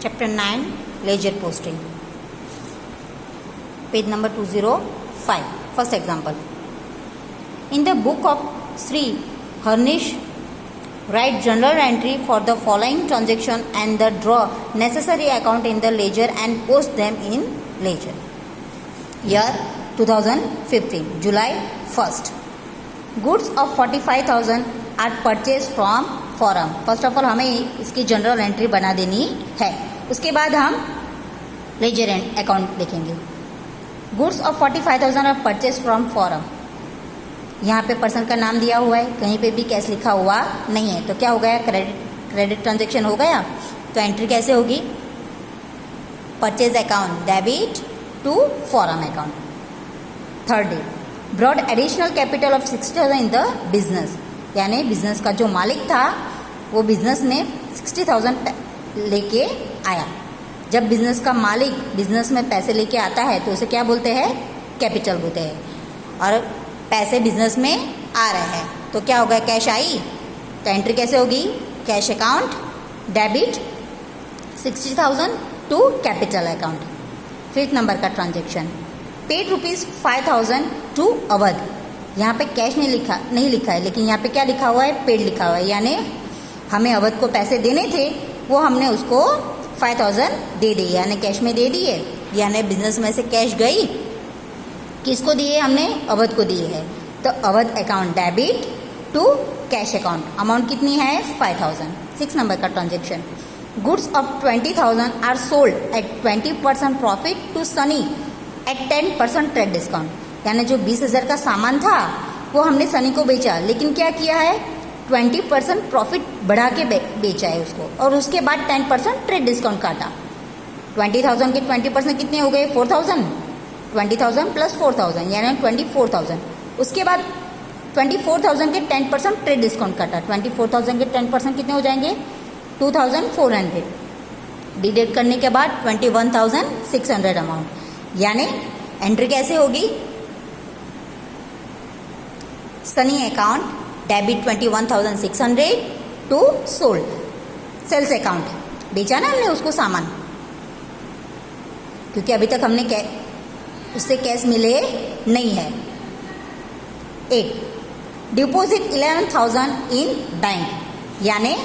Chapter 9, Ledger Posting. Page number 205. First example. In the book of Sri Harnish, write journal entry for the following transaction and the draw necessary account in the ledger and post them in ledger. Year 2015, July 1st. Goods of 45,000 are purchased from forum. First of all हमें इसकी general entry बना देनी है, उसके बाद हम ledger account लिखेंगे. Goods of 45,000 are purchase from Forum. यहाँ पे पर्सन का नाम दिया हुआ है, कहीं पे भी कैश लिखा हुआ नहीं है, तो क्या हो गया, क्रेडिट ट्रांजेक्शन हो गया. तो एंट्री कैसे होगी, purchase account debit to forum account. Third day, brought additional capital of 60,000 in the business. यानी बिजनेस का जो मालिक था वो बिजनेस में 60,000 लेके आया. जब बिजनेस का मालिक बिजनेस में पैसे लेके आता है तो उसे क्या बोलते हैं, कैपिटल बोलते हैं. और पैसे बिजनेस में आ रहे हैं तो क्या होगा, कैश आई. तो एंट्री कैसे होगी, cash account debit 60,000 to capital account. Fifth number का ट्रांजेक्शन, पेड ₹5,000 टू अवध. यहाँ पे कैश नहीं लिखा है, लेकिन यहाँ पे क्या लिखा हुआ है, पेड लिखा हुआ है. यानी हमें अवध को पैसे देने थे, वो हमने उसको 5,000 दे दिए, यानी कैश में दे दिए. यानी बिजनेस में से कैश गई, किसको दिए, हमने अवध को दिए है. तो Awadh account debit to cash account. Amount कितनी है, 5,000. 6 नंबर का transaction, goods of 20,000 are sold at 20% profit to Sunny at 10% trade discount. यानी जो 20,000 का सामान था वो हमने सनी को बेचा, लेकिन क्या किया है, 20% प्रॉफिट बढ़ा के बेचा है उसको, और उसके बाद 10% ट्रेड डिस्काउंट काटा. 20,000 के 20% कितने हो गए, 4,000. 20,000 प्लस 4,000 यानी 24,000. उसके बाद 24,000 के 10% ट्रेड डिस्काउंट काटा. 24,000 के 10% कितने हो जाएंगे, 2,400. डिडक्ट करने के बाद 21,600 अमाउंट. यानी एंट्री कैसे होगी, Sunny account debit 21,600 to sold. Sales account, बेचा ना हमने उसको सामान, क्योंकि अभी तक हमने उससे कैश मिले नहीं है. 8, डिपॉजिट 11,000 इन बैंक. यानी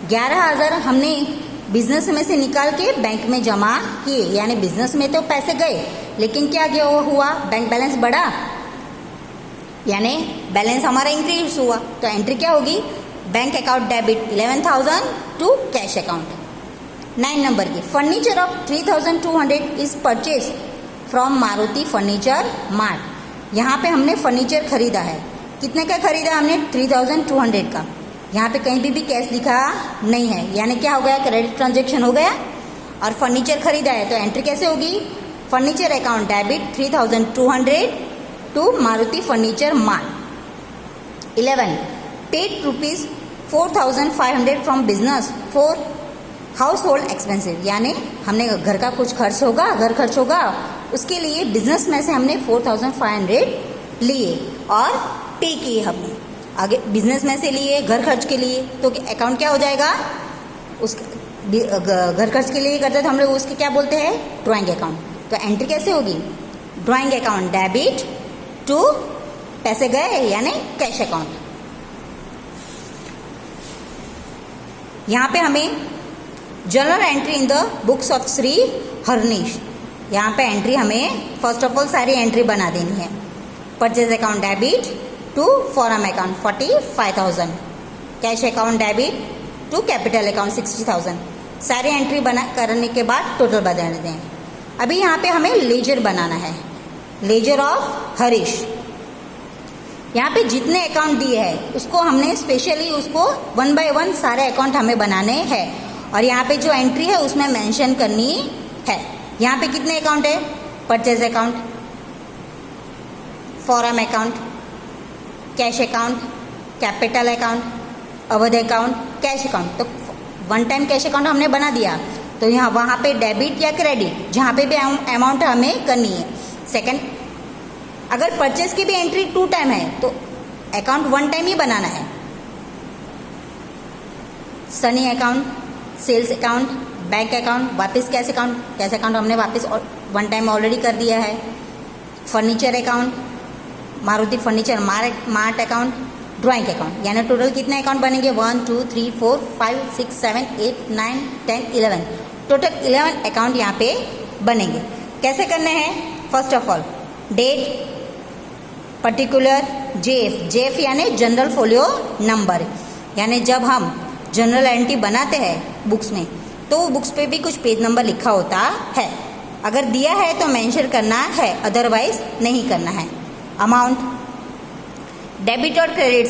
11,000 हमने बिजनेस में से निकाल के बैंक में जमा किए. यानी बिजनेस में तो पैसे गए, लेकिन क्या हुआ, बैंक बैलेंस बढ़ा, यानी बैलेंस हमारा इंक्रीज हुआ. तो एंट्री क्या होगी, bank account debit 11,000 to cash account. 9 number की, furniture of 3,200 is purchase from Maruti furniture mart. यहाँ पे हमने फर्नीचर खरीदा है, कितने का खरीदा हमने, 3,200 का. यहाँ पे कहीं भी कैश लिखा नहीं है, यानी क्या हो गया, क्रेडिट ट्रांजेक्शन हो गया. और फर्नीचर खरीदा है तो एंट्री कैसे होगी, furniture account debit 3,200 to Maruti furniture mart. 11, paid ₹4,500 from business for household expensive. यानी हमने घर का कुछ खर्च होगा, घर खर्च होगा, उसके लिए बिजनेस में से हमने 4,500 लिए और पे किए. हमने आगे बिजनेस में से लिए घर खर्च के लिए, तो अकाउंट क्या हो जाएगा, उस घर खर्च के लिए करते तो हम लोग उसके क्या बोलते हैं, ड्राइंग अकाउंट. तो एंट्री कैसे होगी, ड्राइंग अकाउंट डेबिट टू पैसे गए यानी कैश अकाउंट. यहाँ पे हमें journal entry in the books of Shri Harnish. यहाँ पे एंट्री हमें फर्स्ट ऑफ ऑल सारी एंट्री बना देनी है. Purchase account debit to forum account 45,000, cash account debit to capital account 60,000. सारी एंट्री बना करने के बाद टोटल बना देते हैं. अभी यहाँ पे हमें लेजर बनाना है, लेजर ऑफ हरीश. यहाँ पे जितने अकाउंट दिए हैं उसको हमने स्पेशली उसको 1 बाय 1 सारे अकाउंट हमें बनाने हैं, और यहाँ पे जो एंट्री है उसमें मेंशन करनी है. यहाँ पे कितने अकाउंट है, purchase account, Forum account, cash account, capital account, Awadh account, cash account. तो 1 टाइम कैश अकाउंट हमने बना दिया, तो यहाँ वहाँ पे डेबिट या क्रेडिट जहाँ पे भी अमाउंट हमें करनी है. सेकंड, अगर परचेज की भी एंट्री 2 टाइम है तो अकाउंट 1 टाइम ही बनाना है. Sunny account, sales account, bank account वापस कैश अकाउंट हमने वापस वन टाइम ऑलरेडी कर दिया है। Furniture account, Maruti furniture mart account, drawing account, यानी टोटल कितने अकाउंट बनेंगे 1 2 3 4 5 6 7 8 9 10 11, टोटल 11 अकाउंट यहाँ पे बनेंगे। कैसे करने हैं? First of all date, particular, JF यानी जनरल फोलियो नंबर, यानी जब हम जनरल एंट्री बनाते हैं बुक्स में तो बुक्स पे भी कुछ पेज नंबर लिखा होता है। अगर दिया है तो मेंशन करना है, अदरवाइज नहीं करना है। अमाउंट, डेबिट और क्रेडिट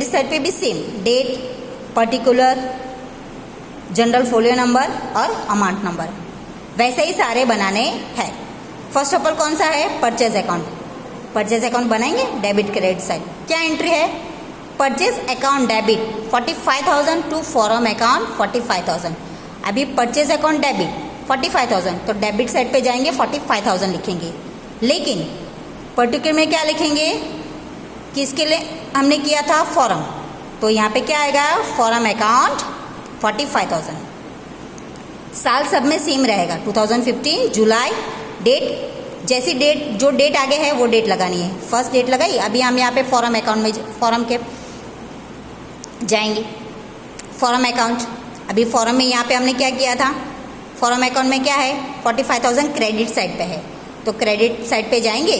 साइड पे भी same, date, particular, general folio number और अमाउंट नंबर, वैसे ही सारे बनाने हैं। फर्स्ट ऑफ ऑल कौन सा है? Purchase account. परचेज अकाउंट बनाएंगे, डेबिट क्रेडिट साइड। क्या एंट्री है? Purchase account debit 45,000 to forum account 45,000। अभी परचेज अकाउंट डेबिट 45,000, तो डेबिट साइड पे जाएंगे 45,000 लिखेंगे। लेकिन पर्टिकुलर में क्या लिखेंगे? किसके लिए हमने किया था? फॉरम, तो यहाँ पे क्या आएगा? Forum account 45,000। साल सब में सेम रहेगा, 2015 जुलाई। डेट, जैसी डेट जो डेट आगे है वो डेट लगानी है। फर्स्ट डेट लगाई, अभी हम यहाँ पे फॉरम अकाउंट में फॉरम के जाएंगे। फॉरम अकाउंट, अभी फॉरम में यहाँ पे हमने क्या किया था? फॉरम अकाउंट में क्या है? 45,000 क्रेडिट साइड पे है, तो क्रेडिट साइड पे जाएंगे,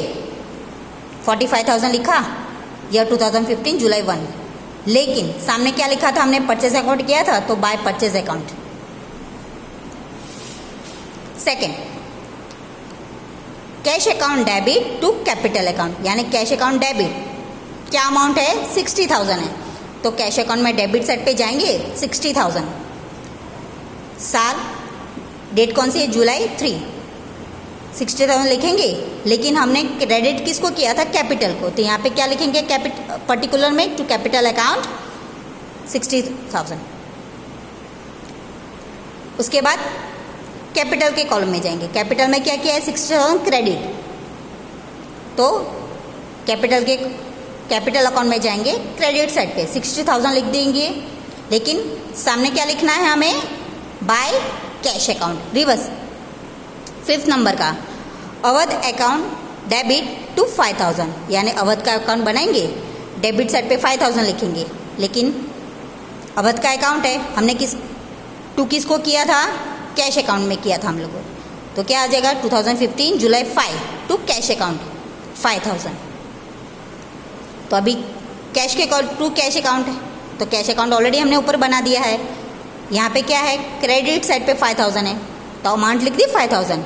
45,000 लिखा, ईयर 2015 जुलाई 1। लेकिन सामने क्या लिखा था हमने? परचेज अकाउंट किया था, तो by purchase account. Second, cash account debit to capital account, यानी कैश अकाउंट डेबिट क्या अमाउंट है? 60,000 है, तो कैश अकाउंट में डेबिट साइड पे जाएंगे 60,000। साल, डेट कौन सी है? जुलाई 3, 60,000 लिखेंगे। लेकिन हमने क्रेडिट किसको किया था? कैपिटल को, तो यहाँ पे क्या लिखेंगे? पर्टिकुलर में टू कैपिटल अकाउंट 60,000। उसके बाद कैपिटल के कॉलम में जाएंगे। कैपिटल में क्या किया है? 60,000 क्रेडिट, तो कैपिटल अकाउंट में जाएंगे, क्रेडिट साइड पे 60,000 लिख देंगे। लेकिन सामने क्या लिखना है हमें? By cash account, reverse. 5th number का अवध अकाउंट डेबिट टू 5,000, यानी अवध का अकाउंट बनाएंगे, डेबिट साइड पे 5,000 लिखेंगे। लेकिन अवध का अकाउंट है, हमने किसको किया था? कैश अकाउंट में किया था हम लोगों, तो क्या आ जाएगा? 2015 जुलाई 5 टू कैश अकाउंट 5,000। तो अभी कैश के टू कैश अकाउंट है, तो कैश अकाउंट ऑलरेडी हमने ऊपर बना दिया है। यहाँ पे क्या है? क्रेडिट साइड पे 5,000 है, तो अमाउंट लिख दी 5,000।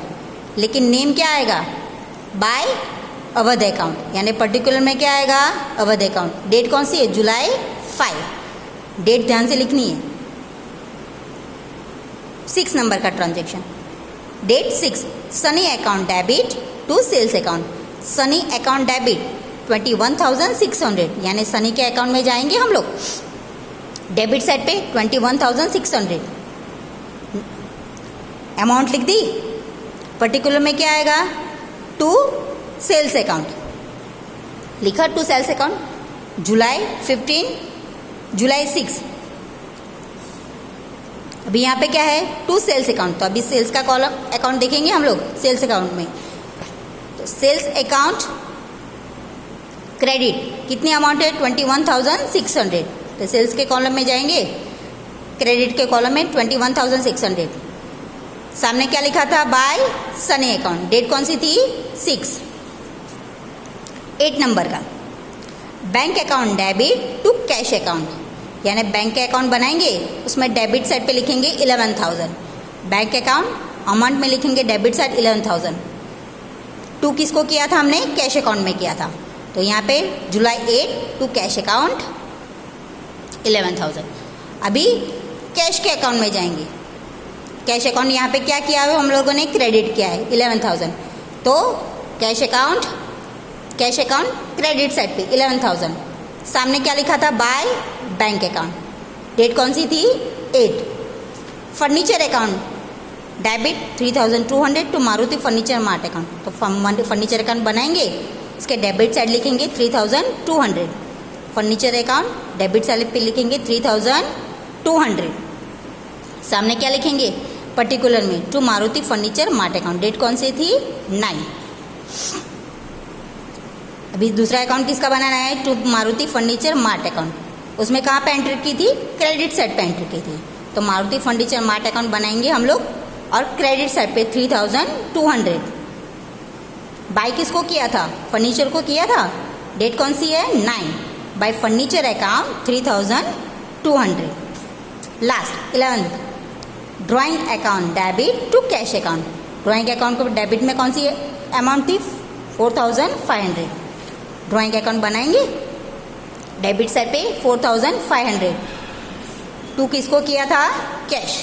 लेकिन नेम क्या आएगा? बाय अवध अकाउंट, यानी पर्टिकुलर में क्या आएगा? अवध अकाउंट। डेट कौन सी है? जुलाई 5, डेट ध्यान से लिखनी है। 6 नंबर का transaction, date 6, Sunny account debit to sales account. Sunny account debit 21,600, यानी सनी के अकाउंट में जाएंगे हम लोग, डेबिट साइड पे 21,600, अमाउंट लिख दी। पर्टिकुलर में क्या आएगा? टू सेल्स अकाउंट, लिखा टू सेल्स अकाउंट, जुलाई 15 जुलाई 6। अभी यहाँ पे क्या है? टू सेल्स अकाउंट, तो अभी सेल्स का कॉलम अकाउंट देखेंगे हम लोग सेल्स अकाउंट में। तो सेल्स अकाउंट क्रेडिट कितनी अमाउंट है? 21,600, तो सेल्स के कॉलम में जाएंगे, क्रेडिट के कॉलम में 21,600। सामने क्या लिखा था? बाय सनी अकाउंट, डेट कौन सी थी? 6। 8 नंबर का bank account debit to cash account, यानी बैंक के अकाउंट बनाएंगे, उसमें डेबिट साइड पे लिखेंगे 11,000, बैंक अकाउंट अमाउंट में लिखेंगे डेबिट साइड 11,000। टू किसको किया था हमने? कैश अकाउंट में किया था, तो यहाँ पे जुलाई 8 टू कैश अकाउंट 11,000। अभी कैश के अकाउंट में जाएंगे, कैश अकाउंट यहाँ पे क्या किया है हम लोगों ने? क्रेडिट किया है 11,000, तो कैश अकाउंट क्रेडिट साइड पे 11,000। सामने क्या लिखा था? बाय बैंक अकाउंट, डेट कौन सी थी? 8। Furniture account debit 3,200 to Maruti furniture mart account, तो फर्नीचर अकाउंट बनाएंगे, इसके डेबिट साइड लिखेंगे 3,200। फर्नीचर अकाउंट डेबिट साइड पे लिखेंगे 3,200। सामने क्या लिखेंगे? पर्टिकुलर में to Maruti furniture mart account. Date कौन सी थी? 9। अभी दूसरा अकाउंट किसका बनाना है? To Maruti furniture mart account. उसमें कहाँ पे एंट्री की थी? क्रेडिट साइड पे एंट्री की थी। तो मारुति फर्नीचर मार्ट अकाउंट बनाएंगे हम लोग और क्रेडिट साइड पे 3200। बाय किसको किया था? फर्नीचर को किया था। डेट कौन सी है? 9। By furniture account 3200। Last 11th drawing account debit to cash account. Drawing account को डेबिट में कौन सी अमाउंट थी? 4500। ड्राइंग अकाउंट बनाएंगे डेबिट साइड पे 4500। टू किसको किया था? कैश।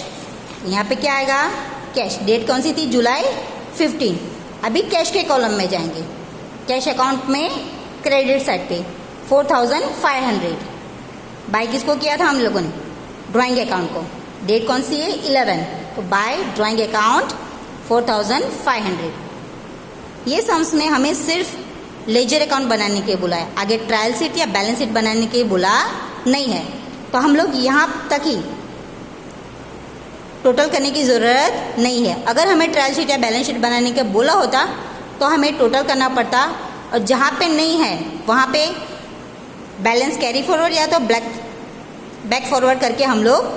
यहाँ पे क्या आएगा? कैश। डेट कौन सी थी? जुलाई 15। अभी कैश के कॉलम में जाएंगे। कैश अकाउंट में क्रेडिट साइड पे 4500। बाय किसको किया था हम लोगों ने? ड्राइंग अकाउंट को। डेट कौन सी है? 11। तो बाय ड्राइंग अकाउंट 4500। ये सम्स में हमें सिर्फ लेजर अकाउंट बनाने के लिए बोला है, आगे ट्रायल शीट या बैलेंस शीट बनाने के लिए बोला नहीं है। तो हम लोग यहाँ तक ही टोटल करने की ज़रूरत नहीं है। अगर हमें ट्रायल शीट या बैलेंस शीट बनाने के बोला होता तो हमें टोटल करना पड़ता, और जहाँ पे नहीं है वहाँ पे बैलेंस कैरी फॉरवर्ड या तो बैक फॉरवर्ड करके हम लोग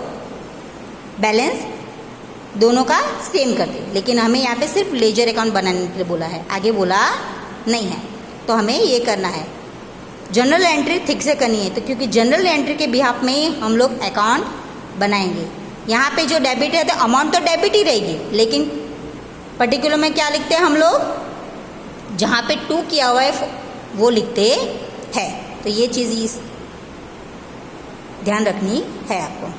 बैलेंस दोनों का सेम करते। लेकिन हमें यहाँ पे सिर्फ लेजर अकाउंट बनाने के लिए बोला है, आगे बोला नहीं है। तो हमें ये करना है, जनरल एंट्री ठीक से करनी है। तो क्योंकि जनरल एंट्री के बिहाफ में ही हम लोग अकाउंट बनाएंगे। यहाँ पे जो डेबिट है तो अमाउंट तो डेबिट ही रहेगी, लेकिन पर्टिकुलर में क्या लिखते हैं हम लोग? जहाँ पे टू किया हुआ है वो लिखते हैं। तो ये चीज़ ध्यान रखनी है आपको।